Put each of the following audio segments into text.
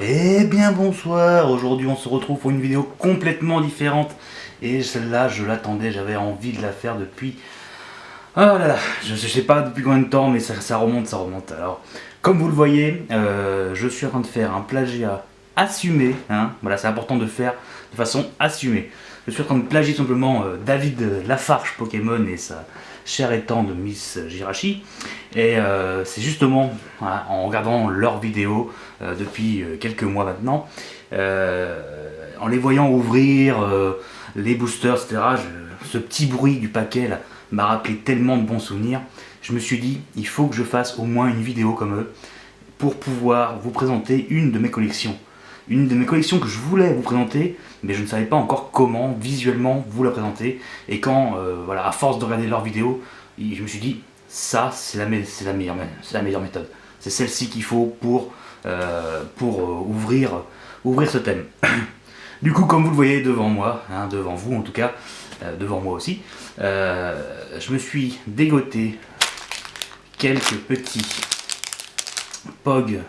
Eh bien bonsoir, aujourd'hui on se retrouve pour une vidéo complètement différente. Et celle-là je l'attendais, j'avais envie de la faire depuis... Oh là là, je sais pas depuis combien de temps mais ça remonte, ça remonte. Alors, comme vous le voyez, je suis en train de faire un plagiat assumé. Hein, voilà, c'est important de faire de façon assumée. Je suis en train de plagier simplement David Lafarge Pokémon et sa chère et tendre Miss Jirachi. Et c'est justement voilà, en regardant leurs vidéos depuis quelques mois maintenant, en les voyant ouvrir les boosters, etc., ce petit bruit du paquet là m'a rappelé tellement de bons souvenirs. Je me suis dit, il faut que je fasse au moins une vidéo comme eux pour pouvoir vous présenter une de mes collections. Une de mes collections que je voulais vous présenter, mais je ne savais pas encore comment visuellement vous la présenter. Et quand, voilà, à force de regarder leurs vidéos, je me suis dit, ça, c'est la meilleure méthode. C'est celle-ci qu'il faut pour ouvrir ce thème. Du coup, comme vous le voyez devant moi, hein, devant vous en tout cas, devant moi aussi, je me suis dégoté quelques petits POG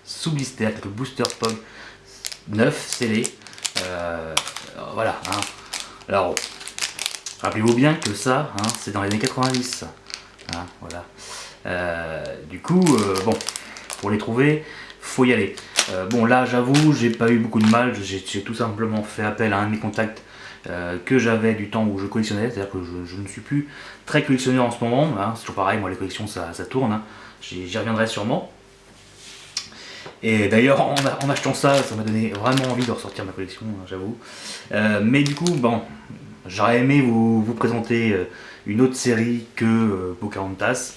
sous blister, quelques boosters POG neufs, scellés. Voilà. Hein. Alors, rappelez-vous bien que ça, hein, c'est dans les années 90. Hein, voilà. Du coup, bon, pour les trouver, faut y aller. Bon, là, j'avoue, j'ai pas eu beaucoup de mal. J'ai tout simplement fait appel à un de mes contacts que j'avais du temps où je collectionnais. C'est-à-dire que je ne suis plus très collectionneur en ce moment. Hein, c'est toujours pareil, moi, les collections, ça tourne. Hein. J'y reviendrai sûrement. Et d'ailleurs, en achetant ça, ça m'a donné vraiment envie de ressortir ma collection, hein, j'avoue. Mais du coup, bon, j'aurais aimé vous présenter une autre série que Pocahontas.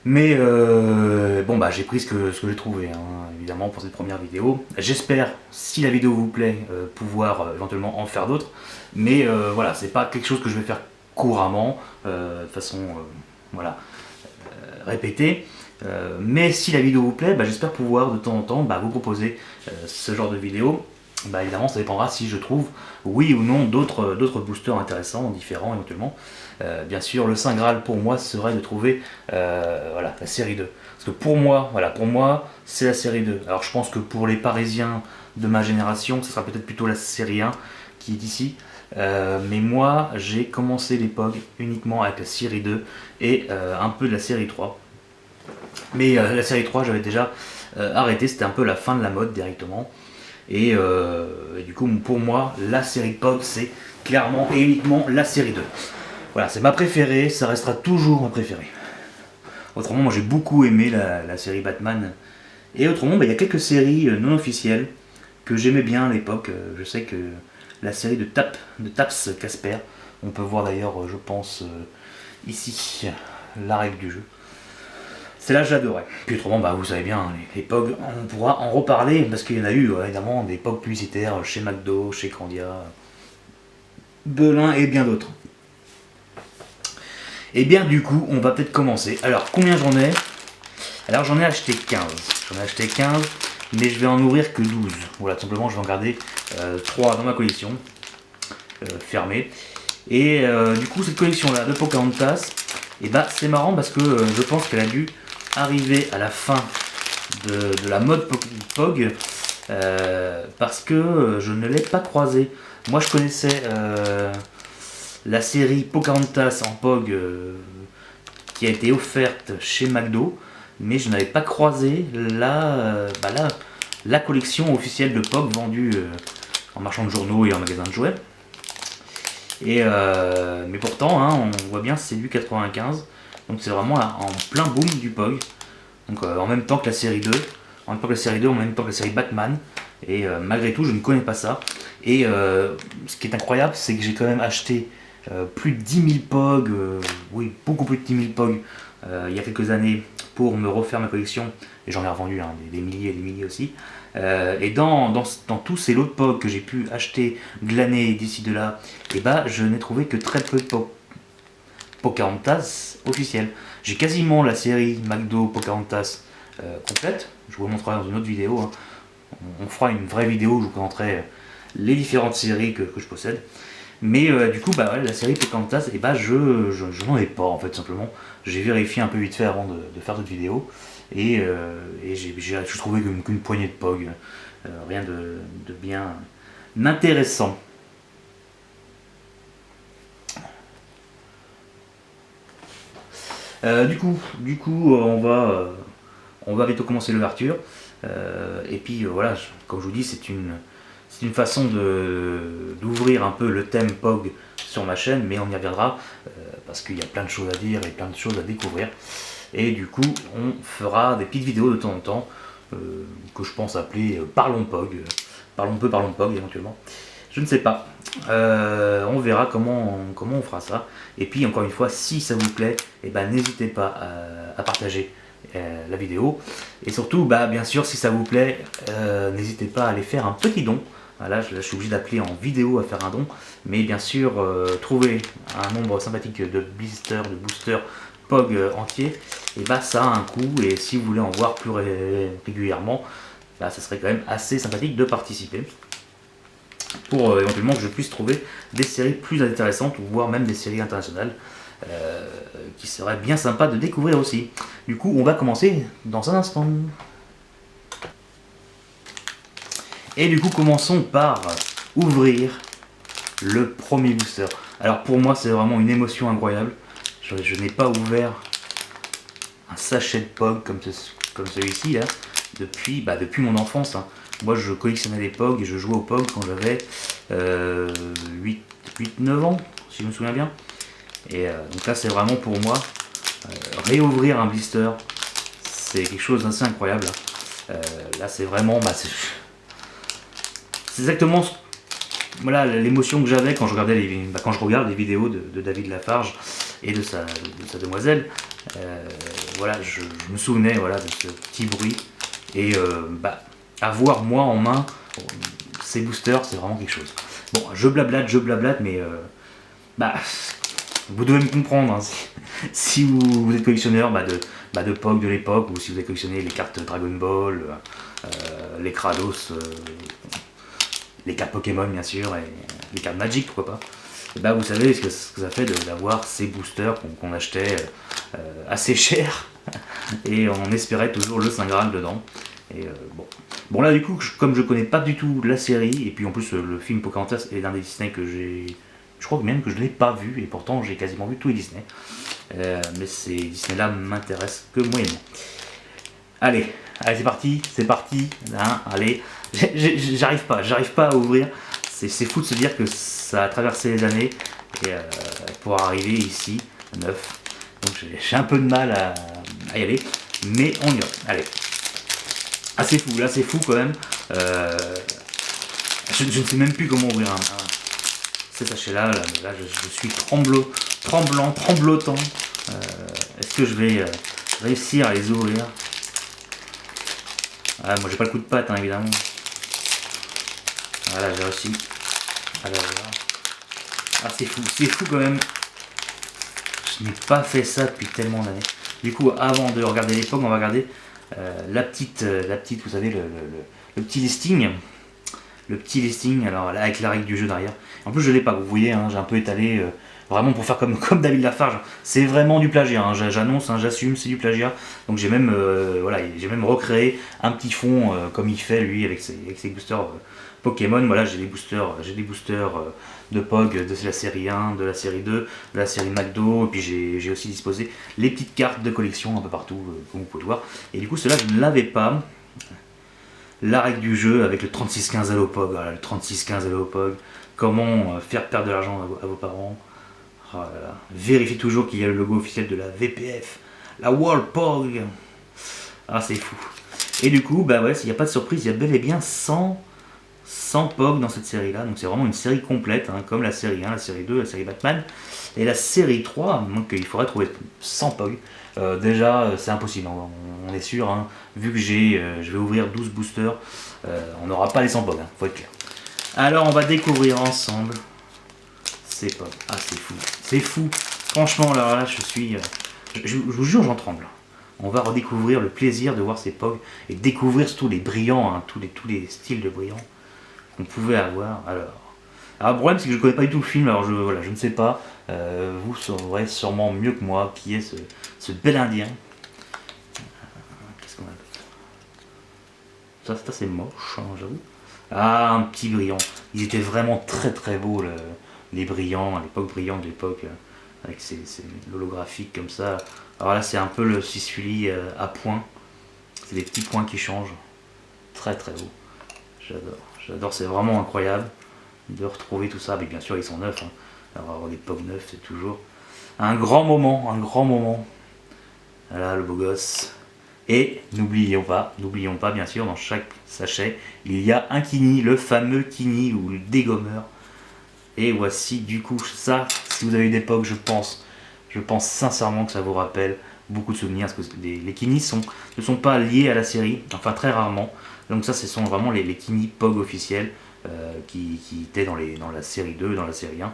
Mais bon, bah, j'ai pris ce que j'ai trouvé, hein, évidemment, pour cette première vidéo. J'espère, si la vidéo vous plaît, pouvoir éventuellement en faire d'autres. Mais voilà, c'est pas quelque chose que je vais faire couramment, de façon, voilà, répétée. Mais si la vidéo vous plaît, bah, j'espère pouvoir de temps en temps vous proposer ce genre de vidéo. Bah, évidemment, ça dépendra si je trouve, oui ou non, d'autres boosters intéressants, différents éventuellement. Bien sûr, le Saint Graal pour moi serait de trouver voilà, la série 2. Parce que pour moi, voilà, c'est la série 2. Alors je pense que pour les Parisiens de ma génération, ce sera peut-être plutôt la série 1 qui est ici. Mais moi, j'ai commencé les POG uniquement avec la série 2 et un peu de la série 3. Mais la série 3, j'avais déjà arrêté, c'était un peu la fin de la mode directement. Et du coup, pour moi, la série POG, c'est clairement et uniquement la série 2. Voilà, c'est ma préférée, ça restera toujours ma préférée. Autrement, moi j'ai beaucoup aimé la série Batman. Et autrement, il y a quelques séries non officielles que j'aimais bien à l'époque. Je sais que la série de Taps Casper, on peut voir d'ailleurs, je pense, ici, la règle du jeu. Celle-là, j'adorais. Puis autrement, vous savez bien, les POG, on pourra en reparler, parce qu'il y en a eu, évidemment, des POG publicitaires chez McDo, chez Candia, Belin et bien d'autres. Et bien du coup, on va peut-être commencer. Alors, combien j'en ai? Alors, j'en ai acheté 15. J'en ai acheté 15, mais je vais en ouvrir que 12. Voilà, tout simplement, je vais en garder 3 dans ma collection, fermée. Et du coup, cette collection-là de Pocahontas, et c'est marrant parce que je pense qu'elle a dû arriver à la fin de la mode POG, parce que je ne l'ai pas croisée. Moi, je connaissais la série Pocahontas en POG qui a été offerte chez McDo, mais je n'avais pas croisé la collection officielle de POG vendue en marchand de journaux et en magasin de jouets. Et, mais pourtant, hein, on voit bien c'est du 95, donc c'est vraiment là, en plein boom du POG. Donc en même temps que la série 2, en même temps que la série 2, en même temps que la série Batman. Et malgré tout, je ne connais pas ça. Et ce qui est incroyable, c'est que j'ai quand même acheté plus de 10 000 POG, oui, beaucoup plus de 10 000 POG il y a quelques années pour me refaire ma collection. Et j'en ai revendu des milliers et des milliers aussi. Et dans tous ces lots de POG que j'ai pu acheter, glaner d'ici de là, je n'ai trouvé que très peu de Pocahontas officiels. J'ai quasiment la série McDo Pocahontas complète. Je vous montrerai dans une autre vidéo. Hein. On fera une vraie vidéo où je vous présenterai les différentes séries que je possède. Mais du coup, la série Pocahontas, je n'en ai pas en fait, simplement. J'ai vérifié un peu vite fait avant de faire cette vidéo. j'ai trouvé qu'une poignée de POG, rien de bien intéressant. Du coup, on va bientôt commencer l'ouverture. Et puis voilà, comme je vous dis, c'est une façon d'ouvrir un peu le thème POG sur ma chaîne, mais on y reviendra parce qu'il y a plein de choses à dire et plein de choses à découvrir. Et du coup, on fera des petites vidéos de temps en temps que je pense appeler Parlons POG, parlons POG éventuellement. Je ne sais pas. On verra comment on fera ça. Et puis encore une fois, si ça vous plaît, eh ben, n'hésitez pas à partager la vidéo. Et surtout, bien sûr, si ça vous plaît, n'hésitez pas à aller faire un petit don. Là, je suis obligé d'appeler en vidéo à faire un don. Mais bien sûr, trouver un nombre sympathique de blisters, de boosters POG entiers, et ça a un coût. Et si vous voulez en voir plus régulièrement, ça serait quand même assez sympathique de participer. Pour éventuellement que je puisse trouver des séries plus intéressantes, ou voire même des séries internationales, qui seraient bien sympa de découvrir aussi. Du coup, on va commencer dans un instant. Et du coup, commençons par ouvrir le premier booster. Alors pour moi, c'est vraiment une émotion incroyable. Je n'ai pas ouvert un sachet de POG comme celui-ci là depuis mon enfance. Moi, je collectionnais les POG et je jouais aux POG quand j'avais 8-9 ans, si je me souviens bien. Et donc là, c'est vraiment pour moi, réouvrir un blister, c'est quelque chose d'assez incroyable. Là, c'est vraiment, c'est exactement l'émotion que j'avais quand je regardais quand je regarde les vidéos de David Lafarge et de sa demoiselle. Voilà, je me souvenais de ce petit bruit et avoir moi en main ces boosters, c'est vraiment quelque chose. Bon, je blablate, mais vous devez me comprendre si vous êtes collectionneur de POG de l'époque, ou si vous avez collectionné les cartes Dragon Ball, les Kratos, les cartes Pokémon bien sûr, et les cartes Magic, pourquoi pas. Vous savez ce que ça fait d'avoir ces boosters qu'on achetait assez cher et on espérait toujours le Saint Graal dedans. Et bon là du coup, comme je connais pas du tout la série, et puis en plus le film Pocahontas est l'un des Disney que je crois même que je ne l'ai pas vu, et pourtant j'ai quasiment vu tous les Disney. Mais ces Disney là m'intéressent que moyennement. Allez c'est parti, allez, j'arrive pas à ouvrir, c'est fou de se dire que ça a traversé les années, et pour arriver ici, neuf, donc j'ai un peu de mal à y aller, mais on y va, allez. C'est fou quand même. Je ne sais même plus comment ouvrir ces sachets-là. Là, je suis tremblotant. Est-ce que je vais réussir à les ouvrir? Moi, j'ai pas le coup de patte, évidemment. Voilà, j'ai réussi. Alors, voilà. C'est fou quand même. Je n'ai pas fait ça depuis tellement d'années. Du coup, avant de regarder l'époque, on va regarder la petite, vous savez, le petit listing. Le petit listing, alors là, avec la règle du jeu derrière. En plus, je l'ai pas, vous voyez, j'ai un peu étalé, vraiment pour faire comme David Lafarge. C'est vraiment du plagiat, j'annonce, j'assume, c'est du plagiat. Donc j'ai même, j'ai même recréé un petit fond comme il fait lui avec ses boosters Pokémon. Voilà, j'ai des boosters de POG de la série 1, de la série 2, de la série McDo, et puis j'ai aussi disposé les petites cartes de collection un peu partout, comme vous pouvez le voir. Et du coup, cela je ne l'avais pas. La règle du jeu avec le 3615 Allopog, voilà, le 3615 Allopog, comment faire perdre de l'argent à vos parents. Oh là là. Vérifiez toujours qu'il y a le logo officiel de la VPF, la World POG. C'est fou. Et du coup, s'il n'y a pas de surprise, il y a bel et bien 100 POG dans cette série là, donc c'est vraiment une série complète, comme la série 1, la série 2, la série Batman, et la série 3, donc il faudrait trouver 100 POG. Déjà c'est impossible, on est sûr, vu que je vais ouvrir 12 boosters, on n'aura pas les 100 POG, faut être clair. Alors on va découvrir ensemble ces POG. C'est fou, franchement là je vous jure, j'en tremble. On va redécouvrir le plaisir de voir ces POG et découvrir surtout les brillants, tous les styles de brillants qu'on pouvait avoir. Alors, le problème c'est que je ne connais pas du tout le film, alors je ne sais pas, vous saurez sûrement mieux que moi qui est ce bel indien. qu'on a ça c'est moche, hein, j'avoue. Ah, un petit brillant. Ils étaient vraiment très très beaux, les brillants, à l'époque brillant de l'époque, avec l'holographique comme ça. Alors là, c'est un peu le Sisuli à points. C'est des petits points qui changent. Très très beau. J'adore, c'est vraiment incroyable de retrouver tout ça. Mais bien sûr, ils sont neufs. Hein. Alors, avoir des POG neufs, c'est toujours un grand moment, un grand moment. Voilà, le beau gosse. Et n'oublions pas, bien sûr, dans chaque sachet, il y a un Kini, le fameux Kini ou le dégommeur. Et voici du coup ça, si vous avez des POG, je pense sincèrement que ça vous rappelle beaucoup de souvenirs, parce que les Kini ne sont pas liés à la série, enfin très rarement. Donc ça, ce sont vraiment les Kini POG officiels qui étaient dans la série 2, dans la série 1.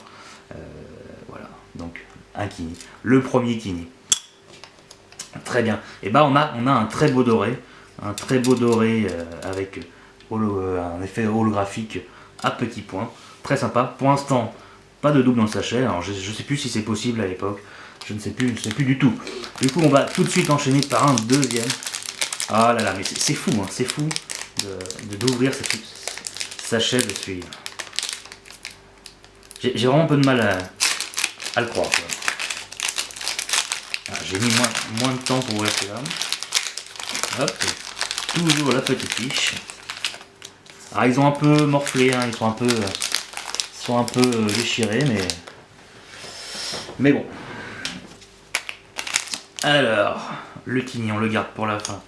Voilà, donc un Kini, le premier Kini. Très bien. Et bah on a un très beau doré, avec un effet holographique à petits points, très sympa. Pour l'instant, pas de double dans le sachet. Alors je sais plus si c'est possible à l'époque, je ne sais plus du tout. Du coup, on va tout de suite enchaîner par un deuxième. Ah là là, mais c'est fou, hein, c'est fou d'ouvrir ce sachet de celui-là. J'ai vraiment un peu de mal à le croire. J'ai mis moins de temps pour ouvrir celui-là. Hop, toujours la petite fiche. Alors ils ont un peu morflé, hein, ils sont un peu déchirés, mais bon. Alors, le Kini, on le garde pour la fin.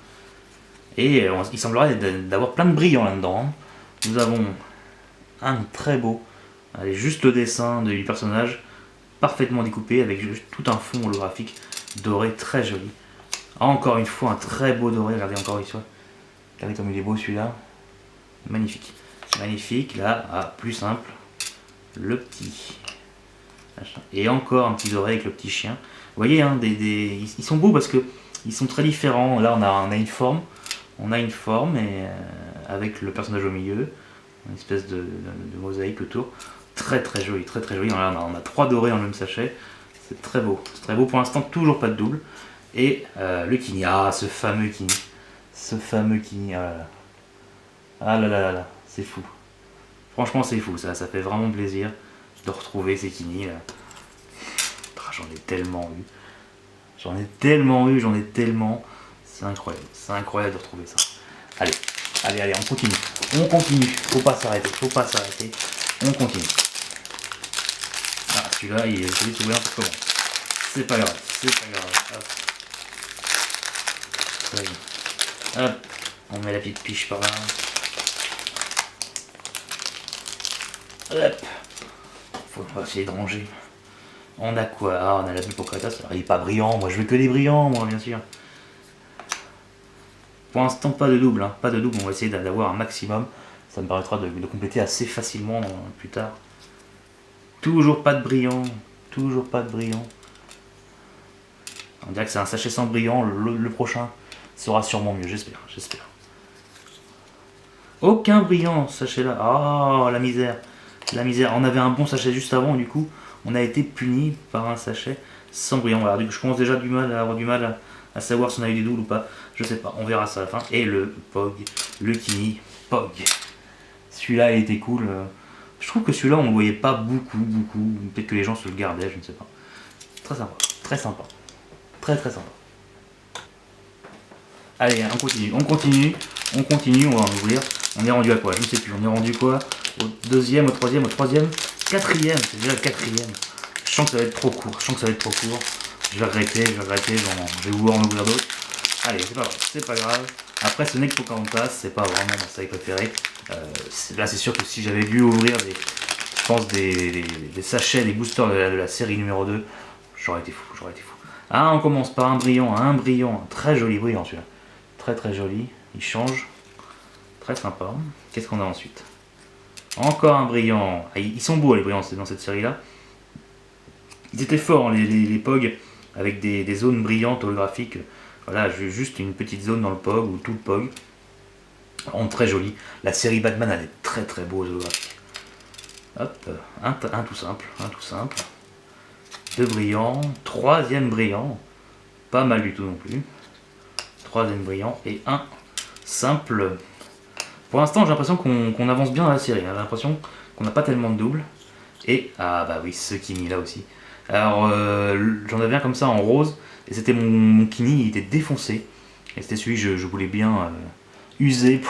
Et il semblerait d'avoir plein de brillants là-dedans. Hein. Nous avons un très beau, allez, juste le dessin du personnage, parfaitement découpé, avec juste tout un fond holographique doré très joli. Encore une fois, un très beau doré, regardez encore une fois. Regardez comme il est beau celui-là. Magnifique. Magnifique, là, plus simple, le petit. Et encore un petit doré avec le petit chien. Vous voyez, hein, ils sont beaux parce que ils sont très différents. Là, on a une forme. Et, avec le personnage au milieu. Une espèce de mosaïque autour. Très très joli, très très joli. Là, on a 3 dorés dans le même sachet. C'est très beau. C'est très beau. Pour l'instant, toujours pas de double. Et le Kini. Ah, ce fameux Kini. Ah là là là là. C'est fou. Franchement, c'est fou. Ça fait vraiment plaisir de retrouver ces Kini là. J'en ai tellement eu. C'est incroyable de retrouver ça. Allez, on continue. Faut pas s'arrêter. On continue. Ah, celui-là, il est celui qui s'ouvrir un peu comment. C'est pas grave. Hop. Très bien. Hop. On met la petite piche par là. Hop. On va essayer de ranger. On a quoi? Ah, on a la bulle pour Kratos. Alors, il n'est pas brillant. Moi, je veux que des brillants, moi, bien sûr. Pour l'instant, pas de double. Hein. Pas de double. On va essayer d'avoir un maximum. Ça me permettra de compléter assez facilement plus tard. Toujours pas de brillant. On dirait que c'est un sachet sans brillant. Le prochain sera sûrement mieux. J'espère. Aucun brillant, sachet là. Oh, la misère. On avait un bon sachet juste avant, du coup, on a été puni par un sachet sans brillant. Voilà, je commence déjà à avoir du mal à savoir si on a eu des doubles ou pas. Je sais pas, on verra ça à la fin. Et le POG, le Kini POG. Celui-là, il était cool. Je trouve que celui-là, on ne le voyait pas beaucoup. Peut-être que les gens se le gardaient, je ne sais pas. Très sympa. Très sympa. Allez, on continue, on va en ouvrir. On est rendu à quoi? Je ne sais plus, on est rendu quoi? Au deuxième, au troisième, quatrième, c'est déjà le quatrième. Je sens que ça va être trop court, Je vais arrêter, je vais vouloir en ouvrir d'autres. Allez, c'est pas grave. Après, ce n'est que Pocahontas, c'est pas vraiment ma série préférée. Là, c'est sûr que si j'avais dû ouvrir des sachets, des boosters de la série numéro 2, j'aurais été fou. Ah, on commence par un brillant, un très joli brillant celui-là. Très joli, il change. Très sympa. Qu'est-ce qu'on a ensuite? Encore un brillant. Ah, ils sont beaux les brillants dans cette série-là. Ils étaient forts, hein, les POG, avec des zones brillantes holographiques. Voilà, juste une petite zone dans le POG ou tout le POG. Vraiment très joli. La série Batman, elle est très beau holographique. Hop, un tout simple. 2 brillants, 3e brillant. Pas mal du tout non plus. troisième brillant et un simple. Pour l'instant, j'ai l'impression qu'on avance bien dans la série. J'ai l'impression qu'on n'a pas tellement de doubles. Et, ah bah oui, ce Kini là aussi. Alors, j'en avais un comme ça en rose, et c'était mon Kini, il était défoncé. Et c'était celui que je voulais bien user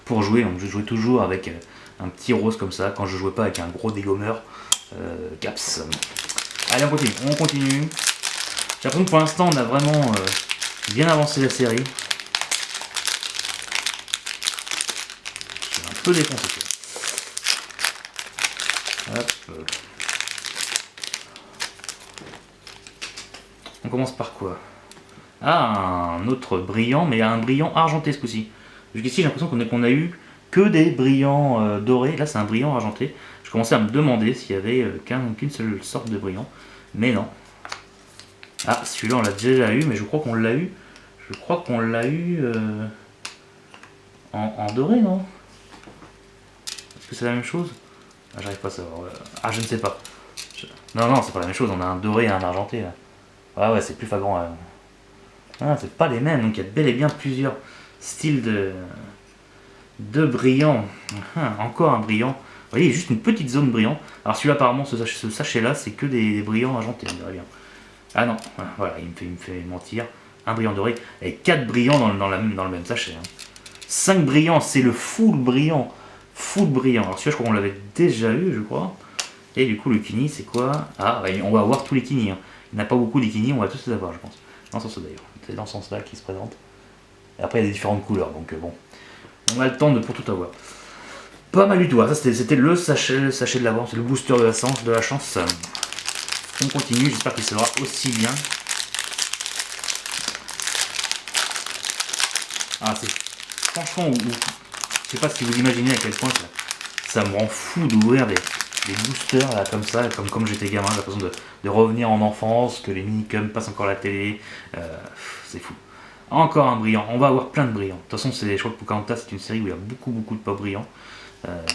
pour jouer. Donc, je jouais toujours avec un petit rose comme ça, quand je jouais pas avec un gros dégommeur Caps. Allez, on continue. J'ai l'impression que pour l'instant, on a vraiment bien avancé la série. Je suis un peu défoncé. Hop. On commence par quoi? Ah, un autre brillant, mais un brillant argenté ce coup-ci. Jusqu'ici, j'ai l'impression qu'on a eu que des brillants dorés. Là, c'est un brillant argenté. Je commençais à me demander s'il y avait qu'une seule sorte de brillant. Mais non. Ah, celui-là, on l'a déjà eu, mais je crois qu'on l'a eu. Je crois qu'on l'a eu en doré, non? Est-ce que c'est la même chose? Ah, j'arrive pas à savoir. Ah, je ne sais pas. Non, c'est pas la même chose. On a un doré et un argenté, là. Ah ouais, c'est plus flagrant. Ah, c'est pas les mêmes, donc il y a bel et bien plusieurs styles de brillants. Ah, encore un brillant. Vous voyez, juste une petite zone brillant. Alors celui-là, apparemment, ce sachet-là, c'est que des brillants argentés, on dirait bien. Ah non, voilà, il me fait mentir. Un brillant doré et 4 brillants dans le même sachet. 5 brillants, c'est le full brillant. Full brillant. Alors celui-là, je crois qu'on l'avait déjà eu, je crois. Et du coup, le Kini, c'est quoi? Ah, on va avoir tous les Kini. Il n'y en a pas beaucoup des Kini, on va tous les avoir, je pense. Dans ce sens d'ailleurs. C'est dans ce sens-là qui se présente. Et après, il y a des différentes couleurs, donc bon. On a le temps pour tout avoir. Pas mal du tout. Ça, c'était le sachet de la vente, c'est le booster de la chance. On continue, j'espère qu'il sera aussi bien. Ah, c'est franchement, je sais pas si vous imaginez à quel point ça me rend fou d'ouvrir des boosters là, comme ça, comme j'étais gamin, j'ai l'impression de revenir en enfance, que les minicums passent encore à la télé. C'est fou. Encore un brillant, on va avoir plein de brillants. De toute façon, je crois que Pocahontas, c'est une série où il y a beaucoup de pas brillants.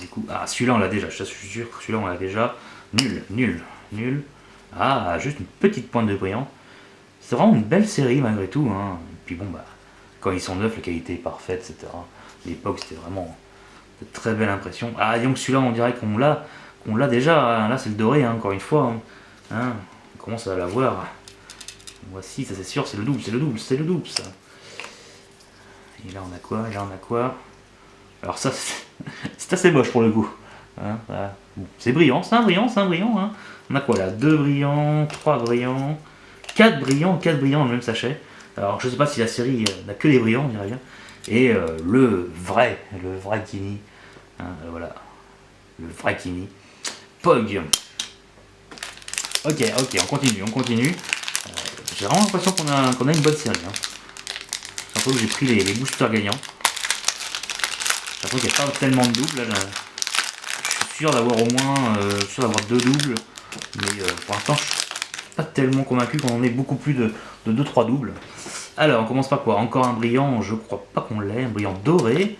Du coup, ah, celui-là on l'a déjà, je suis sûr que celui-là on l'a déjà. Nul. Ah, juste une petite pointe de brillant. C'est vraiment une belle série malgré tout. Hein. Et puis bon, bah, quand ils sont neufs, la qualité est parfaite, etc. L'époque, c'était vraiment de très belle impression. Ah, donc celui-là, on dirait qu'on l'a déjà. Hein. Là, c'est le doré, hein, encore une fois. Hein. On commence à l'avoir. Voici, ça c'est sûr, c'est le double, ça. Et là, on a quoi? Alors ça, c'est assez moche pour le coup. Hein, voilà. Bon, c'est brillant, c'est un brillant. Hein. On a quoi là? 2 brillants, 3 brillants, 4 brillants dans le même sachet. Alors je sais pas si la série n'a que des brillants, on dirait bien. Et le vrai Kini. Hein, voilà. Le vrai Kini. Pog. Ok, on continue. J'ai vraiment l'impression qu'on a une bonne série. Hein. C'est un peu que j'ai pris les boosters gagnants. J'ai l'impression qu'il n'y a pas tellement de doubles. Là, je suis sûr d'avoir au moins 2 doubles. Mais pour l'instant, je suis pas tellement convaincu qu'on en ait beaucoup plus de 2-3 doubles. Alors, on commence par quoi? Encore un brillant, je crois pas qu'on l'ait. Un brillant doré.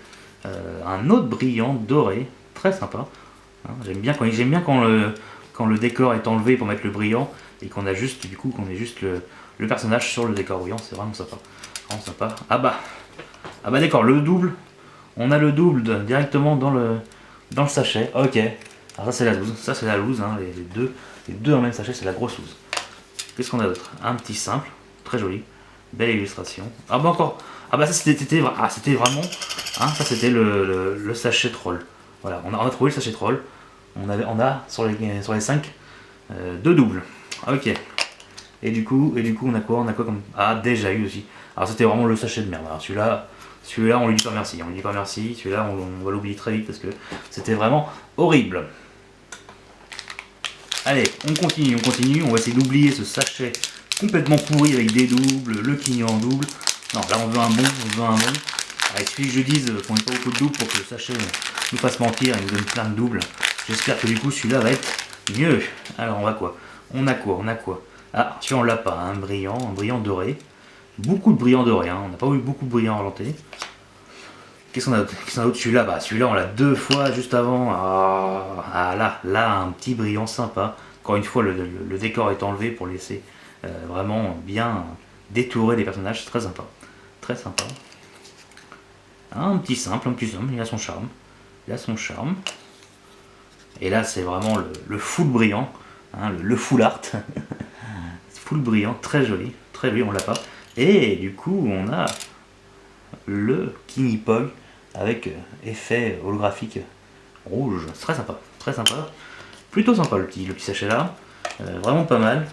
Un autre brillant doré. Très sympa. Hein, j'aime bien quand le décor est enlevé pour mettre le brillant. Et qu'on a juste, du coup, le personnage sur le décor brillant. C'est vraiment sympa. Ah bah d'accord, le double. On a le double directement dans le sachet. Ok. Alors ça c'est la loose. Hein, les deux dans le même sachet, c'est la grosse loose. Qu'est-ce qu'on a d'autre? Un petit simple, très joli, belle illustration. Ah bah encore. Ah bah ça c'était vraiment. Hein, ça c'était le sachet troll. Voilà, on a trouvé le sachet troll. On a sur les 5 2 doubles. Ok. Et du coup on a quoi comme. Ah, déjà eu aussi. Alors c'était vraiment le sachet de merde. Alors celui-là, on lui dit pas merci. Celui-là, on va l'oublier très vite parce que c'était vraiment horrible. Allez, on continue. On va essayer d'oublier ce sachet complètement pourri avec des doubles, le Kini en double. Non, là on veut un bon. Il suffit que je dise qu'on n'ait pas beaucoup de doubles pour que le sachet nous fasse mentir et nous donne plein de doubles. J'espère que du coup celui-là va être mieux. Alors on va quoi? On a quoi? Ah, celui-là on l'a pas, un brillant doré. Beaucoup de brillants dorés, hein. On n'a pas eu beaucoup de brillants argentés. Qu'est-ce qu'on a d'autre? Celui-là, celui-là on l'a 2 fois juste avant. Là, un petit brillant sympa. Encore une fois, le décor est enlevé pour laisser vraiment bien détourer les personnages, c'est très sympa. Très sympa. Un petit simple, il a son charme. Il a son charme. Et là, c'est vraiment le full brillant. Hein, le full art. Full brillant, très joli, on l'a pas. Et du coup, on a le Kinipog avec effet holographique rouge. C'est très sympa, très sympa. Plutôt sympa le petit sachet là. Vraiment pas mal.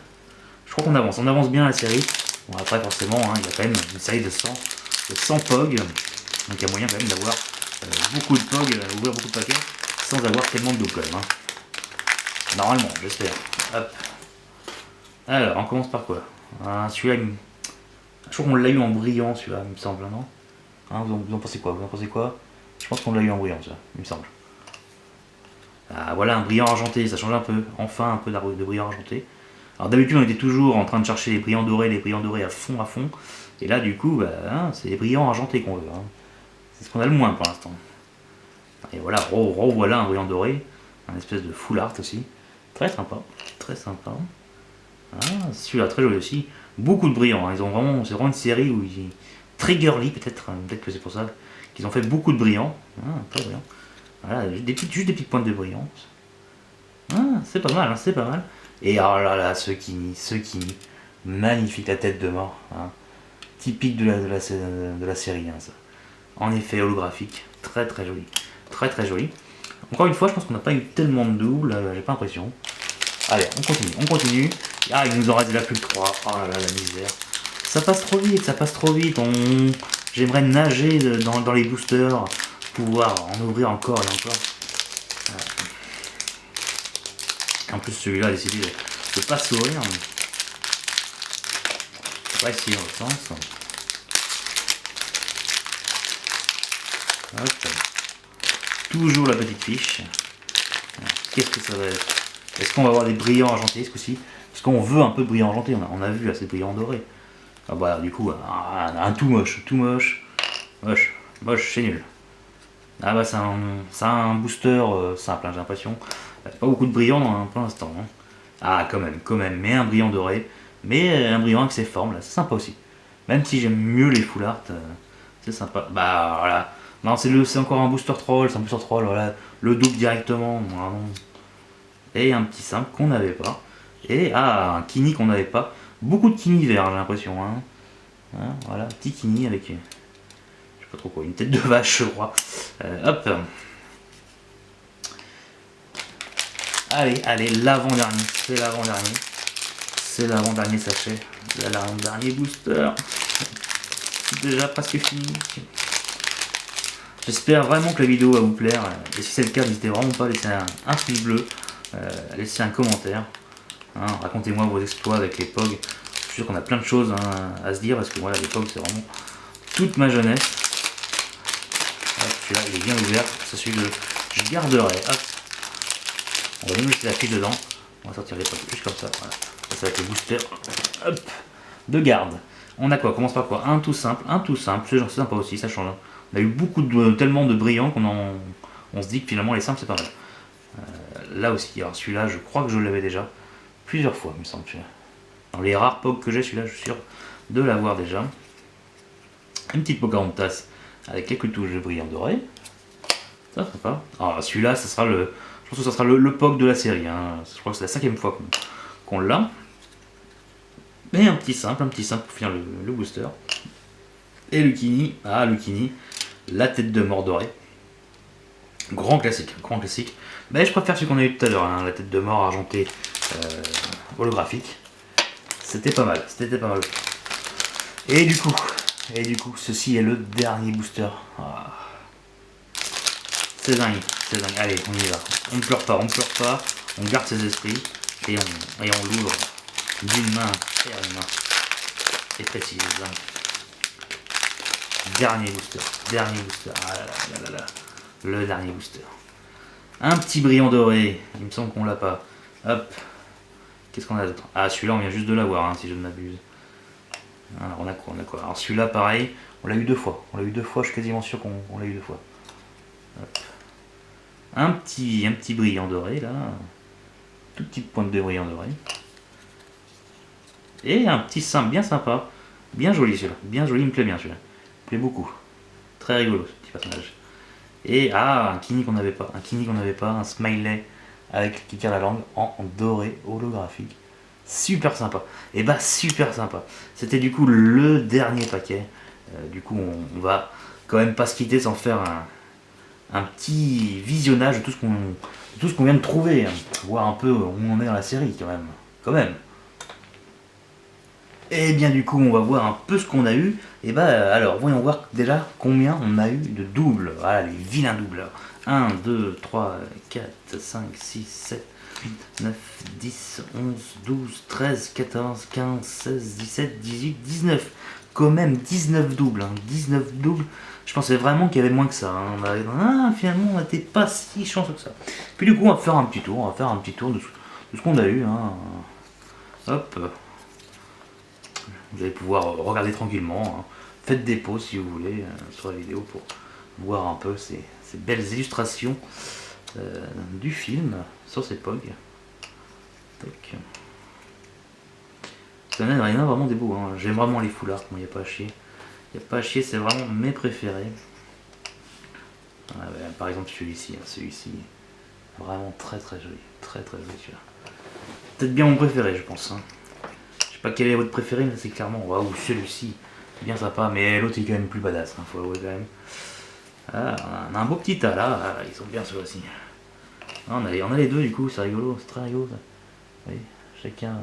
Je crois qu'on avance bien la série. Bon, après, forcément, hein, il y a quand même une série de 100 POG. Donc il y a moyen quand même d'avoir beaucoup de POG, ouvrir beaucoup de paquets sans avoir tellement de double quand même. Hein. Normalement, j'espère. Hop. Alors, on commence par quoi? Celui-là, je crois qu'on l'a eu en brillant, celui-là, il me semble, non? Hein, vous en pensez quoi? Je pense qu'on l'a eu en brillant, ça, il me semble. Ah, voilà, un brillant argenté, ça change un peu. Enfin, un peu de brillant argenté. Alors d'habitude, on était toujours en train de chercher les brillants dorés à fond, à fond. Et là, du coup, bah, hein, c'est les brillants argentés qu'on veut. Hein. C'est ce qu'on a le moins pour l'instant. Et voilà, voilà un brillant doré. Un espèce de full art aussi. Très sympa, très sympa. Ah, celui-là, très joli aussi. Beaucoup de brillants. Hein. C'est vraiment une série où ils... Très girly, peut-être que c'est pour ça qu'ils ont fait beaucoup de brillants. Ah, très brillant. Voilà, juste des petites pointes de brillants. Ah, c'est pas mal, hein, c'est pas mal. Et alors là, ce Kini. Magnifique, la tête de mort. Hein. Typique de la série, hein, ça. En effet holographique. Très très joli. Très joli. Encore une fois, je pense qu'on n'a pas eu tellement de doubles, j'ai pas l'impression. Allez, on continue. Ah, il nous en reste là plus que 3. Oh là là, la misère. Ça passe trop vite, J'aimerais nager dans les boosters, pouvoir en ouvrir encore et encore. En plus, celui-là a décidé de pas sourire. On va essayer dans le sens. Hop. Toujours la petite fiche. Qu'est-ce que ça va être? Est-ce qu'on va avoir des brillants argentés ce coup-ci? Parce qu'on veut un peu de brillant argenté, on a vu assez de brillant doré. Ah bah du coup, un tout moche, moche, c'est nul. Ah bah c'est un booster simple, hein, j'ai l'impression. Pas beaucoup de brillant hein, pour l'instant. Hein. Ah quand même, mais un brillant doré. Mais un brillant avec ses formes, là, c'est sympa aussi. Même si j'aime mieux les full art, c'est sympa. Bah voilà. Non, c'est encore un booster troll, voilà. Le double directement. Voilà. Et un petit simple qu'on n'avait pas. Et un Kini qu'on n'avait pas. Beaucoup de Kini verts, j'ai l'impression. Hein. Hein, voilà, petit Kini avec, je sais pas trop quoi, une tête de vache, je crois. Hop. Allez, l'avant-dernier. C'est l'avant-dernier sachet. L'avant-dernier booster. Déjà presque fini. J'espère vraiment que la vidéo va vous plaire. Et si c'est le cas, n'hésitez vraiment pas à laisser un pouce bleu. Laissez un commentaire. Hein, racontez-moi vos exploits avec les POG. Je suis sûr qu'on a plein de choses hein, à se dire parce que voilà, les POG c'est vraiment toute ma jeunesse. Celui-là il est bien ouvert, ça celui que je garderai. Hop. On va même laisser la fiche dedans. On va sortir les POG juste comme ça. Voilà. Ça va être le booster. Hop. De garde. On a quoi? On commence par quoi? Un tout simple, c'est sympa aussi, ça change. On a eu tellement de brillants on se dit que finalement les simples c'est pas mal. Là aussi, alors celui-là je crois que je l'avais déjà plusieurs fois, il me semble. Dans les rares POG que j'ai, celui-là je suis sûr de l'avoir déjà. Une petite Pocahontas avec quelques touches de brillant doré. Ça sympa. Alors celui-là, je pense que ça sera le POG de la série. Hein. Je crois que c'est la 5e fois qu'on l'a. Et un petit simple pour finir le booster. Et le Kini, la tête de mort dorée. Grand classique. Mais je préfère celui qu'on a eu tout à l'heure, hein, la tête de mort argentée holographique. C'était pas mal. Et du coup, ceci est le dernier booster. Ah. C'est dingue. Allez, on y va. On ne pleure pas. On garde ses esprits et on l'ouvre d'une main ferme et précise. Dernier booster. Ah là. Le dernier booster. Un petit brillant doré. Il me semble qu'on l'a pas. Hop. Qu'est-ce qu'on a d'autre? Ah, celui-là, on vient juste de l'avoir, hein, si je ne m'abuse. Alors, on a quoi? Alors, celui-là, pareil, on l'a eu 2 fois. Je suis quasiment sûr qu'on l'a eu 2 fois. Hop. Un petit brillant doré, là. Toute petite pointe de brillant doré. Et un petit simple bien sympa. Bien joli, celui-là. Bien joli, il me plaît bien, celui-là. plaît beaucoup. Très rigolo ce petit personnage. Et un Kini qu'on n'avait pas. Un smiley avec qui tire la langue en doré holographique. Super sympa. Et bah super sympa. C'était du coup le dernier paquet. Du coup on va quand même pas se quitter sans faire un petit visionnage de tout ce qu'on vient de trouver. Hein. Voir un peu où on est dans la série quand même. Et bien du coup on va voir un peu ce qu'on a eu. Et bah alors voyons voir déjà combien on a eu de doubles. Voilà les vilains doubles. 1, 2, 3, 4, 5, 6, 7, 8, 9, 10, 11, 12, 13, 14, 15, 16, 17, 18, 19. Quand même 19 doubles. 19 doubles. Je pensais vraiment qu'il y avait moins que ça. Finalement on n'était pas si chanceux que ça. Puis du coup on va faire un petit tour. De ce qu'on a eu. Hop. Vous allez pouvoir regarder tranquillement. Faites des pauses si vous voulez sur la vidéo pour voir un peu ces belles illustrations du film sur ces POG. Il y en a vraiment des beaux. J'aime vraiment les foulards, il n'y a pas à chier. C'est vraiment mes préférés. Par exemple celui-ci, vraiment très joli. Très joli celui-là. Peut-être bien mon préféré je pense. Je sais pas quel est votre préféré, mais c'est clairement, waouh, celui-ci, bien sympa, mais l'autre est quand même plus badass, faut avouer quand même. On a un beau petit tas là, ils sont bien ceux-ci. On a les deux du coup, c'est rigolo, c'est très rigolo ça. Oui, chacun.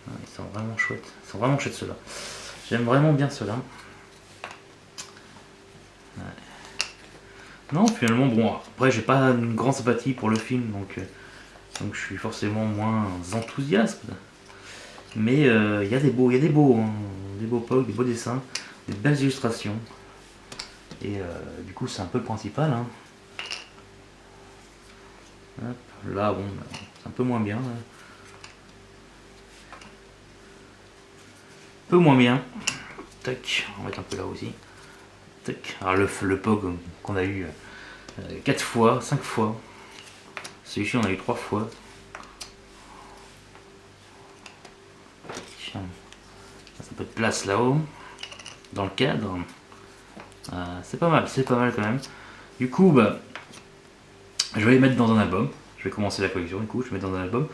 Ils sont vraiment chouettes, ceux-là. J'aime vraiment bien ceux-là. Non, finalement, bon, après j'ai pas une grande sympathie pour le film, donc je suis forcément moins enthousiaste. Mais il y a des beaux POG, des beaux dessins, des belles illustrations. Et du coup c'est un peu le principal. Hop, là bon, c'est un peu moins bien. Tac, on va mettre un peu là aussi. Tac. Alors le POG qu'on a eu 4 fois, 5 fois. Celui-ci on a eu 3 fois. Un peu de place là-haut, dans le cadre. C'est pas mal quand même. Du coup, je vais les mettre dans un album. Je vais commencer la collection, du coup, je vais mettre dans un album.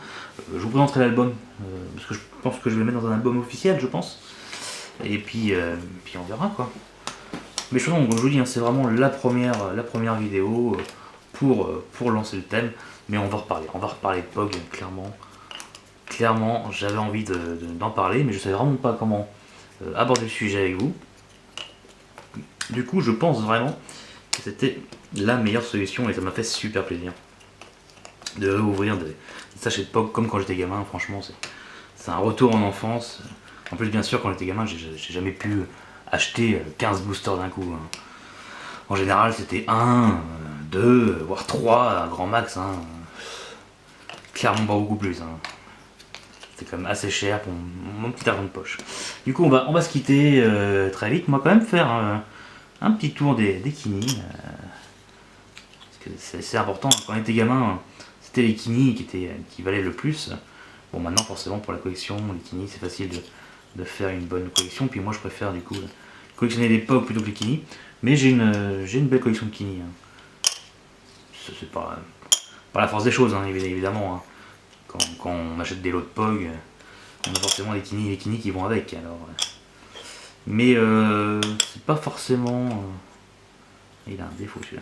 Je vous présenterai l'album, parce que je pense que je vais le mettre dans un album officiel, je pense. Et puis on verra quoi. Mais comme je vous dis, c'est vraiment la première vidéo pour lancer le thème. Mais on va reparler de POG, clairement. Clairement, j'avais envie d'en parler, mais je savais vraiment pas comment aborder le sujet avec vous. Du coup, je pense vraiment que c'était la meilleure solution et ça m'a fait super plaisir de réouvrir des sachets de POG comme quand j'étais gamin. Franchement, c'est un retour en enfance. En plus, bien sûr, quand j'étais gamin, j'ai jamais pu acheter 15 boosters d'un coup. En général, c'était 1, 2, voire 3 grand max. Clairement pas beaucoup plus. C'est quand même assez cher pour mon petit argent de poche. Du coup, on va se quitter très vite. On va quand même faire un petit tour des Kini. Parce que c'est important. Quand on était gamin, c'était les Kini qui valaient le plus. Bon, maintenant, forcément, pour la collection, les Kini, c'est facile de faire une bonne collection. Puis moi, je préfère du coup collectionner les POG plutôt que les Kini. Mais j'ai une belle collection de Kini. C'est pas la force des choses, évidemment. Quand on achète des lots de POG, on a forcément les Kini qui vont avec. Alors, mais c'est pas forcément. Il a un défaut celui-là.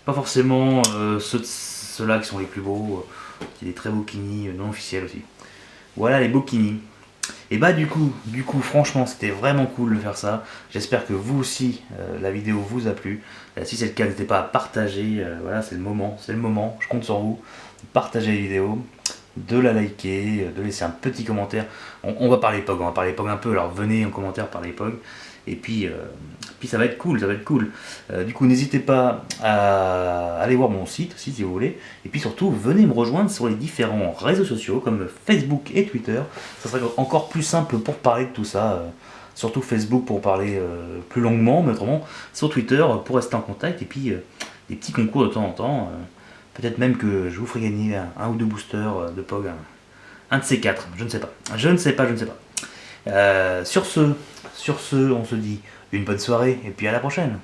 Pas forcément ceux-là qui sont les plus beaux. Il y a des très beaux Kini non officiels aussi. Voilà les beaux Kini. Et bah du coup franchement c'était vraiment cool de faire ça. J'espère que vous aussi la vidéo vous a plu. Si c'est le cas, n'hésitez pas à partager. Voilà, c'est le moment. Je compte sur vous. Partagez la vidéo, de la liker, de laisser un petit commentaire. On va parler POG, un peu. Alors venez en commentaire parler POG. Et puis ça va être cool, du coup, n'hésitez pas à aller voir mon site aussi si vous voulez. Et puis surtout, venez me rejoindre sur les différents réseaux sociaux comme Facebook et Twitter. Ça serait encore plus simple pour parler de tout ça. Surtout Facebook pour parler plus longuement, mais autrement sur Twitter pour rester en contact. Et puis des petits concours de temps en temps. Peut-être même que je vous ferai gagner un ou deux boosters de POG. Un de ces quatre, je ne sais pas. Sur ce, on se dit une bonne soirée et puis à la prochaine.